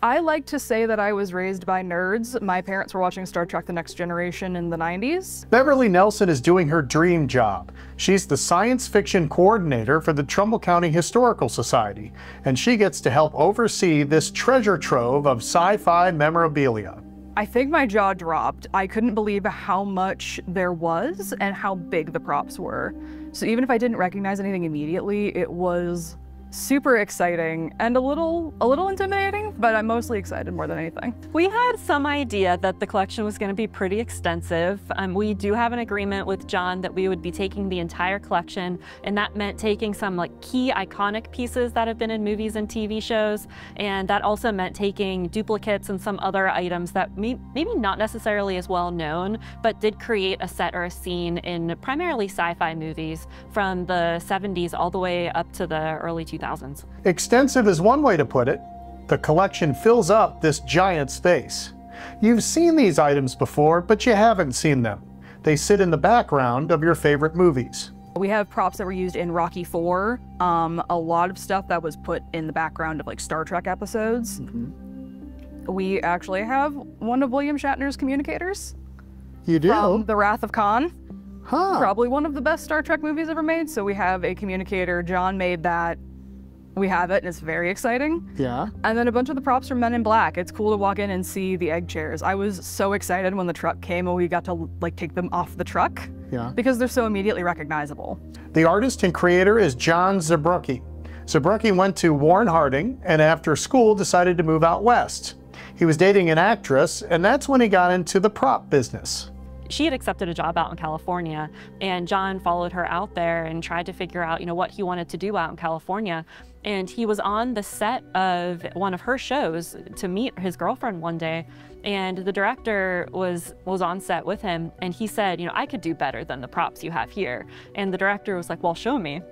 I like to say that I was raised by nerds. My parents were watching Star Trek: The Next Generation in the 90s. Beverly Nelson is doing her dream job. She's the science fiction coordinator for the Trumbull County Historical Society, and she gets to help oversee this treasure trove of sci-fi memorabilia. I think my jaw dropped. I couldn't believe how much there was and how big the props were. So even if I didn't recognize anything immediately, it was super exciting and a little intimidating, but I'm mostly excited more than anything. We had some idea that the collection was going to be pretty extensive. We do have an agreement with John that we would be taking the entire collection, and that meant taking some key iconic pieces that have been in movies and TV shows, and that also meant taking duplicates and some other items that maybe not necessarily as well known, but did create a set or a scene in primarily sci-fi movies from the 70s all the way up to the early 2000s. Extensive is one way to put it. The collection fills up this giant space. You've seen these items before, but you haven't seen them. They sit in the background of your favorite movies. We have props that were used in Rocky IV, a lot of stuff that was put in the background of Star Trek episodes. We actually have one of William Shatner's communicators. You do? From The Wrath of Khan. Huh. Probably one of the best Star Trek movies ever made, so we have a communicator. John made that. We have it, and it's very exciting. Yeah. And then a bunch of the props from Men in Black. It's cool to walk in and see the egg chairs. I was so excited when the truck came and we got to take them off the truck. Yeah. Because they're so immediately recognizable. The artist and creator is John Zabrucki. Zabrucki went to Warren Harding and after school decided to move out west. He was dating an actress, and that's when he got into the prop business. She had accepted a job out in California, and John followed her out there and tried to figure out, what he wanted to do out in California. And he was on the set of one of her shows to meet his girlfriend one day, and the director was on set with him, and he said, I could do better than the props you have here. And the director was like, well, show me.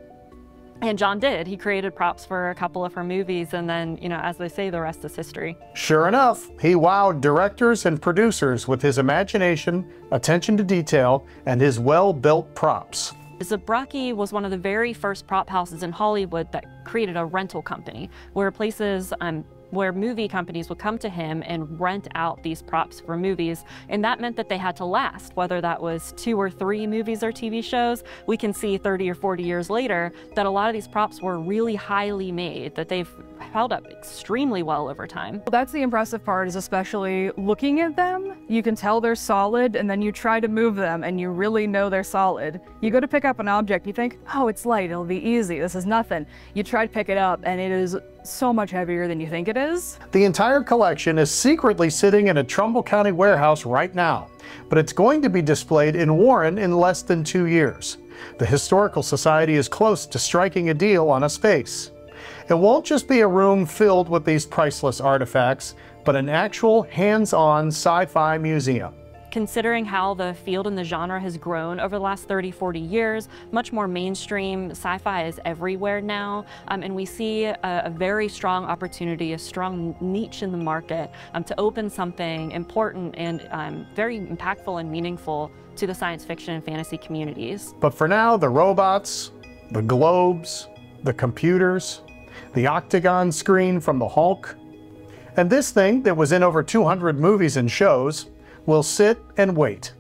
And John did. He created props for a couple of her movies, and then, as they say, the rest is history. Sure enough, he wowed directors and producers with his imagination, attention to detail, and his well-built props. Zabrucki was one of the very first prop houses in Hollywood that created a rental company, where movie companies would come to him and rent out these props for movies. And that meant that they had to last, whether that was 2 or 3 movies or TV shows. We can see 30 or 40 years later that a lot of these props were really highly made, that they've held up extremely well over time. That's the impressive part, is especially looking at them, you can tell they're solid, and then you try to move them and you really know they're solid. You go to pick up an object, you think, oh, it's light, it'll be easy, this is nothing. You try to pick it up and it is so much heavier than you think it is. The entire collection is secretly sitting in a Trumbull County warehouse right now, but it's going to be displayed in Warren in less than 2 years. The Historical Society is close to striking a deal on a space. It won't just be a room filled with these priceless artifacts, but an actual hands-on sci-fi museum. Considering how the field and the genre has grown over the last 30, 40 years, much more mainstream, sci-fi is everywhere now, and we see a very strong opportunity, a strong niche in the market to open something important and very impactful and meaningful to the science fiction and fantasy communities. But for now, the robots, the globes, the computers, the octagon screen from the Hulk, and this thing that was in over 200 movies and shows will sit and wait.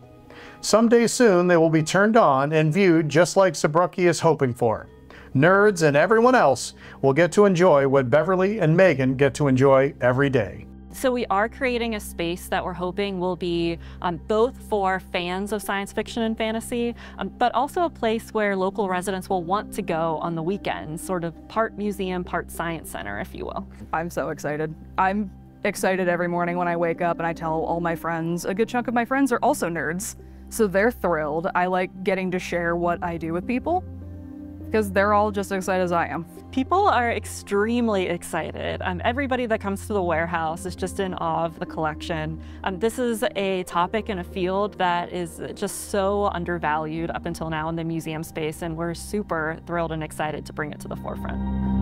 Someday soon they will be turned on and viewed just like Zabrucki is hoping for. Nerds and everyone else will get to enjoy what Beverly and Megan get to enjoy every day. So we are creating a space that we're hoping will be both for fans of science fiction and fantasy, but also a place where local residents will want to go on the weekends, sort of part museum, part science center, if you will. I'm so excited. I'm excited every morning when I wake up and I tell all my friends. A good chunk of my friends are also nerds, so they're thrilled. I like getting to share what I do with people because they're all just as excited as I am. People are extremely excited. Everybody that comes to the warehouse is just in awe of the collection. This is a topic in a field that is just so undervalued up until now in the museum space, and we're super thrilled and excited to bring it to the forefront.